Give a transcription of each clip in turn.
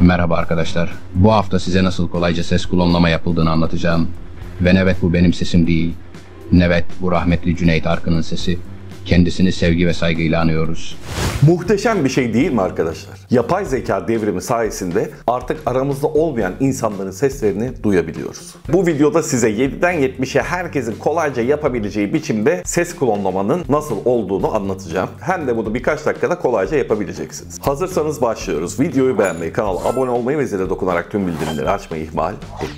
Merhaba arkadaşlar. Bu hafta size nasıl kolayca ses klonlama yapıldığını anlatacağım. Ve evet, bu benim sesim değil. Evet, bu rahmetli Cüneyt Arkın'ın sesi. Kendisini sevgi ve saygıyla anıyoruz. Muhteşem bir şey değil mi arkadaşlar? Yapay zeka devrimi sayesinde artık aramızda olmayan insanların seslerini duyabiliyoruz. Bu videoda size 7'den 70'e herkesin kolayca yapabileceği biçimde ses klonlamanın nasıl olduğunu anlatacağım. Hem de bunu birkaç dakikada kolayca yapabileceksiniz. Hazırsanız başlıyoruz. Videoyu beğenmeyi, kanala abone olmayı ve zile dokunarak tüm bildirimleri açmayı ihmal etmeyin.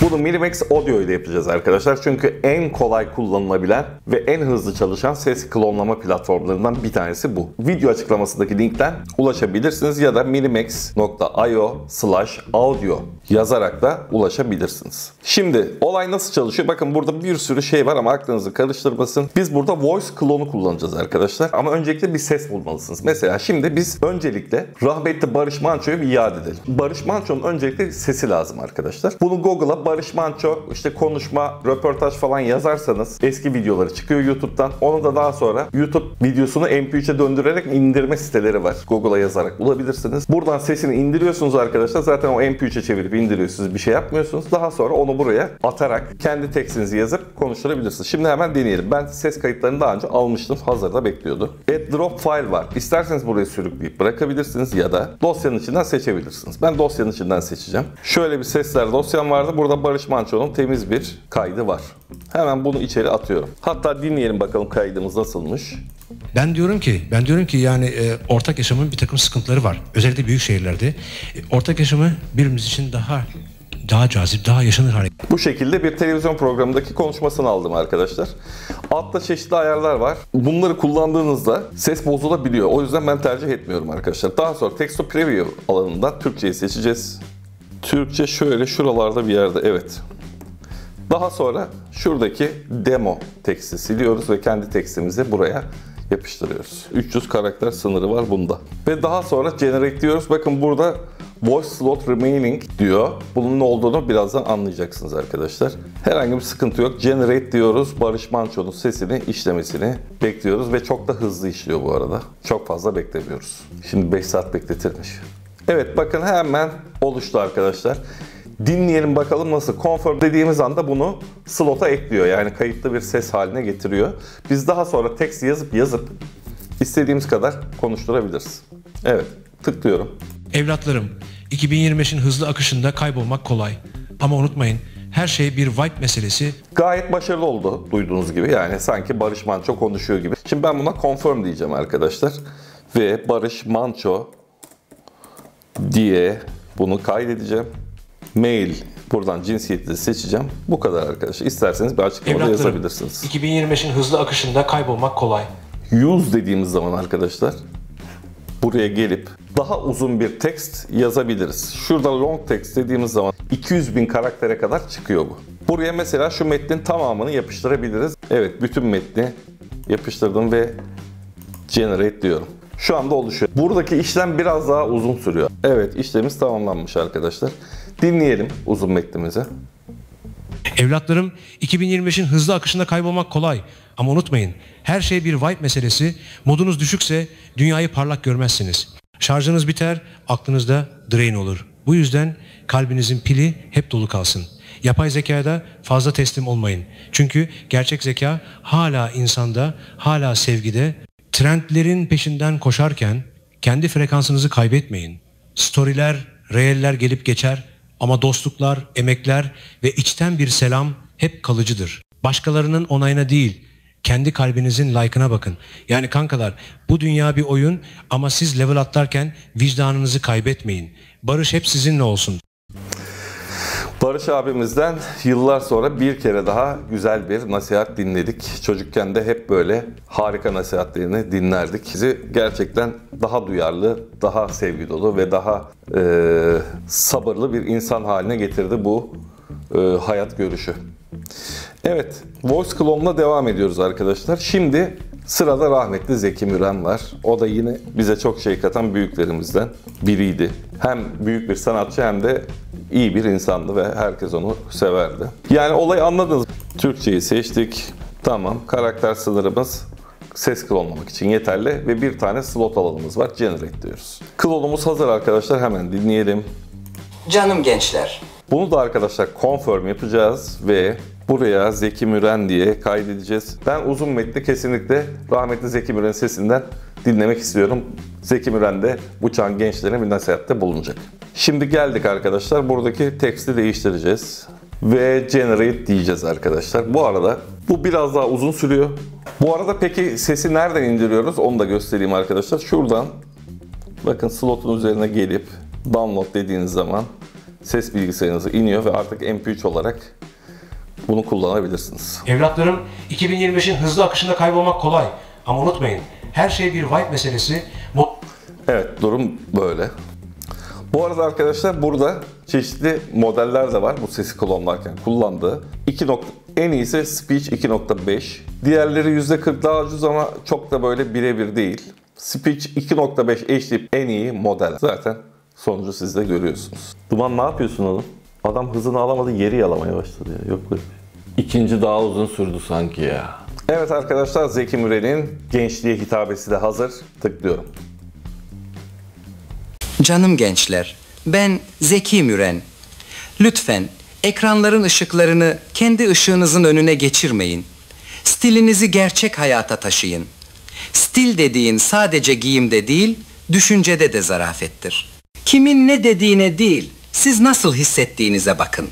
Bunu Minimax Audio ile yapacağız arkadaşlar. Çünkü en kolay kullanılabilen ve en hızlı çalışan ses klonlama platformlarından bir tanesi bu. Video açıklamasındaki linkten ulaşabilirsiniz ya da minimax.io/audio yazarak da ulaşabilirsiniz. Şimdi olay nasıl çalışıyor? Bakın burada bir sürü şey var ama aklınızı karıştırmasın. Biz burada voice klonu kullanacağız arkadaşlar. Ama öncelikle bir ses bulmalısınız. Mesela şimdi biz öncelikle rahmetli Barış Manço'yu bir iade edelim. Barış Manço'nun öncelikle sesi lazım arkadaşlar. Bunu Google'a Barış Manço işte konuşma, röportaj falan yazarsanız eski videoları çıkıyor YouTube'dan. Onu da daha sonra YouTube videosunu MP3'e döndürerek indirme siteleri var. Google'a yazarak bulabilirsiniz. Buradan sesini indiriyorsunuz arkadaşlar. Zaten o MP3'e çevirip indiriyorsunuz. Bir şey yapmıyorsunuz. Daha sonra onu buraya atarak kendi tekstinizi yazıp konuşturabilirsiniz. Şimdi hemen deneyelim. Ben ses kayıtlarını daha önce almıştım. Hazırda bekliyordu. Drop file var. İsterseniz buraya sürükleyip bırakabilirsiniz ya da dosyanın içinden seçebilirsiniz. Ben dosyanın içinden seçeceğim. Şöyle bir sesler dosyam vardı. Burada Barış Manço'nun temiz bir kaydı var. Hemen bunu içeri atıyorum. Hatta dinleyelim bakalım kaydımız nasılmış. Ben diyorum ki yani ortak yaşamın bir takım sıkıntıları var. Özellikle büyük şehirlerde. Ortak yaşamı birimiz için daha cazip, daha yaşanır hale. Bu şekilde bir televizyon programındaki konuşmasını aldım arkadaşlar. Altta çeşitli ayarlar var. Bunları kullandığınızda ses bozulabiliyor. O yüzden ben tercih etmiyorum arkadaşlar. Daha sonra Text to Preview alanında Türkçeyi seçeceğiz. Türkçe şöyle şuralarda bir yerde, evet. Daha sonra şuradaki demo teksti siliyoruz ve kendi tekstimizi buraya yapıştırıyoruz. 300 karakter sınırı var bunda. Ve daha sonra generate diyoruz. Bakın burada voice slot remaining diyor. Bunun ne olduğunu birazdan anlayacaksınız arkadaşlar. Herhangi bir sıkıntı yok. Generate diyoruz. Barış Manço'nun sesini işlemesini bekliyoruz ve çok da hızlı işliyor bu arada. Çok fazla beklemiyoruz. Şimdi 5 saat bekletirmiş. Evet, bakın hemen oluştu arkadaşlar. Dinleyelim bakalım nasıl. Confirm dediğimiz anda bunu slota ekliyor. Yani kayıtlı bir ses haline getiriyor. Biz daha sonra text yazıp istediğimiz kadar konuşturabiliriz. Evet, tıklıyorum. Evlatlarım, 2025'in hızlı akışında kaybolmak kolay. Ama unutmayın, her şey bir vibe meselesi. Gayet başarılı oldu duyduğunuz gibi. Yani sanki Barış Manço konuşuyor gibi. Şimdi ben buna confirm diyeceğim arkadaşlar. Ve Barış Manço diye bunu kaydedeceğim. Mail, buradan cinsiyeti de seçeceğim. Bu kadar arkadaşlar. İsterseniz bir açıklamada yazabilirsiniz. 2025'in hızlı akışında kaybolmak kolay. Use dediğimiz zaman arkadaşlar buraya gelip daha uzun bir text yazabiliriz. Şurada long text dediğimiz zaman 200.000 karaktere kadar çıkıyor bu. Buraya mesela şu metnin tamamını yapıştırabiliriz. Evet, bütün metni yapıştırdım ve generate diyorum. Şu anda oluşuyor. Buradaki işlem biraz daha uzun sürüyor. Evet, işlemimiz tamamlanmış arkadaşlar. Dinleyelim uzun metnimizi. Evlatlarım, 2025'in hızlı akışında kaybolmak kolay. Ama unutmayın, her şey bir vibe meselesi. Modunuz düşükse dünyayı parlak görmezsiniz. Şarjınız biter, aklınızda drain olur. Bu yüzden kalbinizin pili hep dolu kalsın. Yapay zekaya da fazla teslim olmayın. Çünkü gerçek zeka hala insanda, hala sevgide. Trendlerin peşinden koşarken kendi frekansınızı kaybetmeyin. Storyler, reeller gelip geçer ama dostluklar, emekler ve içten bir selam hep kalıcıdır. Başkalarının onayına değil, kendi kalbinizin like'ına bakın. Yani kankalar, bu dünya bir oyun ama siz level atlarken vicdanınızı kaybetmeyin. Barış hep sizinle olsun. Barış abimizden yıllar sonra bir kere daha güzel bir nasihat dinledik. Çocukken de hep böyle harika nasihatlerini dinlerdik. Bizi gerçekten daha duyarlı, daha sevgi dolu ve daha sabırlı bir insan haline getirdi bu hayat görüşü. Evet, voice clone'la devam ediyoruz arkadaşlar. Şimdi sırada rahmetli Zeki Müren var. O da yine bize çok şey katan büyüklerimizden biriydi. Hem büyük bir sanatçı hem de iyi bir insandı ve herkes onu severdi. Yani olayı anladınız. Türkçeyi seçtik. Tamam, karakter sınırımız ses klonlamak için yeterli ve bir tane slot alanımız var. Generate diyoruz. Klonumuz hazır arkadaşlar. Hemen dinleyelim. Canım gençler. Bunu da arkadaşlar confirm yapacağız ve buraya Zeki Müren diye kaydedeceğiz. Ben uzun metni kesinlikle rahmetli Zeki Müren'in sesinden dinlemek istiyorum. Zeki Müren de bu çağın gençlerine bir nasihatte bulunacak. Şimdi geldik arkadaşlar. Buradaki teksti değiştireceğiz. Ve generate diyeceğiz arkadaşlar. Bu arada bu biraz daha uzun sürüyor. Bu arada peki sesi nereden indiriyoruz? Onu da göstereyim arkadaşlar. Şuradan bakın slotun üzerine gelip download dediğiniz zaman ses bilgisayarınıza iniyor ve artık MP3 olarak bunu kullanabilirsiniz. Evlatlarım, 2025'in hızlı akışında kaybolmak kolay. Ama unutmayın, her şey bir vibe meselesi. Evet, durum böyle. Bu arada arkadaşlar burada çeşitli modeller de var bu sesi klonlarken kullandığı. En iyisi Speech 2.5. Diğerleri %40 daha ucuz ama çok da böyle birebir değil. Speech 2.5 HD en iyi model. Zaten sonucu siz de görüyorsunuz. Duman ne yapıyorsun oğlum? Adam hızını alamadı, yeri yalamaya başladı ya. Yok böyle. İkinci daha uzun sürdü sanki ya. Evet arkadaşlar, Zeki Müren'in gençliğe hitabesi de hazır. Tıklıyorum. Canım gençler, ben Zeki Müren. Lütfen ekranların ışıklarını kendi ışığınızın önüne geçirmeyin. Stilinizi gerçek hayata taşıyın. Stil dediğin sadece giyimde değil, düşüncede de zarafettir. Kimin ne dediğine değil, siz nasıl hissettiğinize bakın.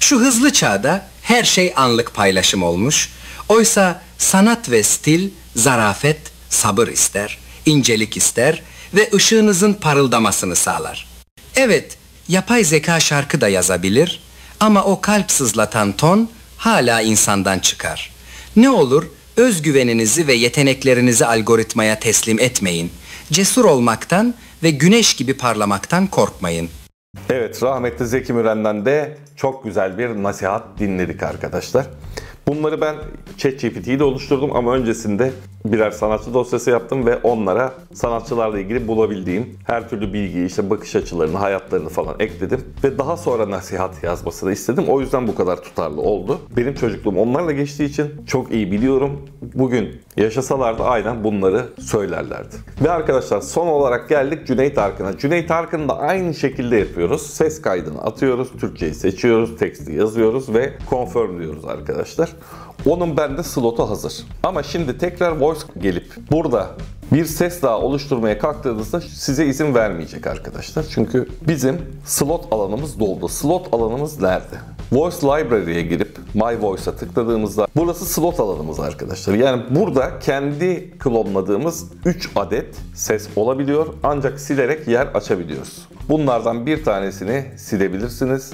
Şu hızlı çağda her şey anlık paylaşım olmuş. Oysa sanat ve stil, zarafet, sabır ister, incelik ister ve ışığınızın parıldamasını sağlar. Evet, yapay zeka şarkı da yazabilir ama o kalp sızlatan ton hala insandan çıkar. Ne olur özgüveninizi ve yeteneklerinizi algoritmaya teslim etmeyin. Cesur olmaktan ve güneş gibi parlamaktan korkmayın. Evet, rahmetli Zeki Müren'den de çok güzel bir nasihat dinledik arkadaşlar. Bunları ben ChatGPT'yi de oluşturdum ama öncesinde birer sanatçı dosyası yaptım ve onlara sanatçılarla ilgili bulabildiğim her türlü bilgiyi, işte bakış açılarını, hayatlarını falan ekledim. Ve daha sonra nasihat yazmasını istedim. O yüzden bu kadar tutarlı oldu. Benim çocukluğum onlarla geçtiği için çok iyi biliyorum. Bugün yaşasalardı aynen bunları söylerlerdi. Ve arkadaşlar son olarak geldik Cüneyt Arkın'a. Cüneyt Arkın'ı da aynı şekilde yapıyoruz. Ses kaydını atıyoruz, Türkçeyi seçiyoruz, teksti yazıyoruz ve confirm diyoruz arkadaşlar. Onun bende slotu hazır. Ama şimdi tekrar voice gelip burada bir ses daha oluşturmaya kalktığınızda size izin vermeyecek arkadaşlar. Çünkü bizim slot alanımız doldu. Slot alanımız nerede? Voice Library'ye girip My Voice'a tıkladığımızda burası slot alanımız arkadaşlar. Yani burada kendi klonladığımız 3 adet ses olabiliyor. Ancak silerek yer açabiliyoruz. Bunlardan bir tanesini silebilirsiniz.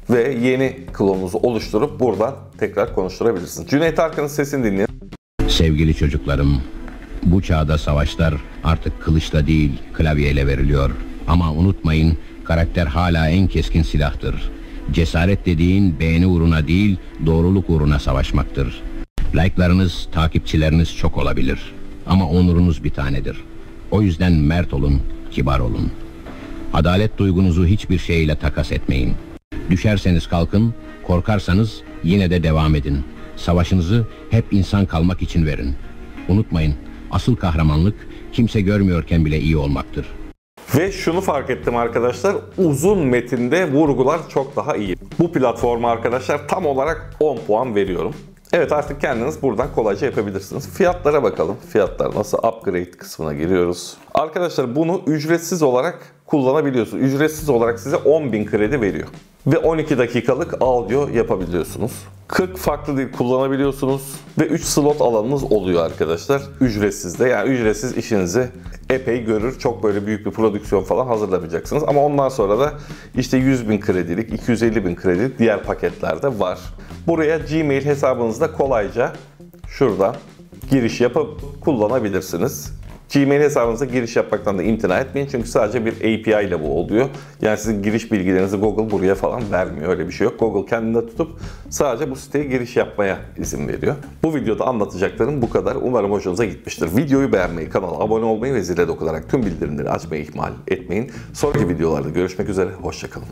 Ve yeni klonunuzu oluşturup buradan tekrar konuşturabilirsiniz. Cüneyt Arkın'ın sesini dinleyin. Sevgili çocuklarım, bu çağda savaşlar artık kılıçla değil klavyeyle veriliyor. Ama unutmayın, karakter hala en keskin silahtır. Cesaret dediğin beğeni uğruna değil, doğruluk uğruna savaşmaktır. Like'larınız, takipçileriniz çok olabilir. Ama onurunuz bir tanedir. O yüzden mert olun, kibar olun. Adalet duygunuzu hiçbir şeyle takas etmeyin. Düşerseniz kalkın, korkarsanız yine de devam edin. Savaşınızı hep insan kalmak için verin. Unutmayın, asıl kahramanlık kimse görmüyorken bile iyi olmaktır. Ve şunu fark ettim arkadaşlar, uzun metinde vurgular çok daha iyi. Bu platforma arkadaşlar tam olarak 10 puan veriyorum. Evet, artık kendiniz buradan kolayca yapabilirsiniz. Fiyatlara bakalım. Fiyatlar nasıl? Upgrade kısmına giriyoruz. Arkadaşlar bunu ücretsiz olarak kullanabiliyorsunuz. Ücretsiz olarak size 10.000 kredi veriyor. Ve 12 dakikalık audio yapabiliyorsunuz. 40 farklı dil kullanabiliyorsunuz. Ve 3 slot alanınız oluyor arkadaşlar. Ücretsiz de. Yani ücretsiz işinizi epey görür. Çok böyle büyük bir prodüksiyon falan hazırlamayacaksınız. Ama ondan sonra da işte 100.000 kredilik, 250.000 kredilik diğer paketler de var. Buraya Gmail hesabınızda kolayca şuradan giriş yapıp kullanabilirsiniz. Gmail hesabınıza giriş yapmaktan da imtina etmeyin. Çünkü sadece bir API ile bu oluyor. Yani sizin giriş bilgilerinizi Google buraya falan vermiyor. Öyle bir şey yok. Google kendinde tutup sadece bu siteye giriş yapmaya izin veriyor. Bu videoda anlatacaklarım bu kadar. Umarım hoşunuza gitmiştir. Videoyu beğenmeyi, kanala abone olmayı ve zile dokunarak tüm bildirimleri açmayı ihmal etmeyin. Sonraki videolarda görüşmek üzere. Hoşça kalın.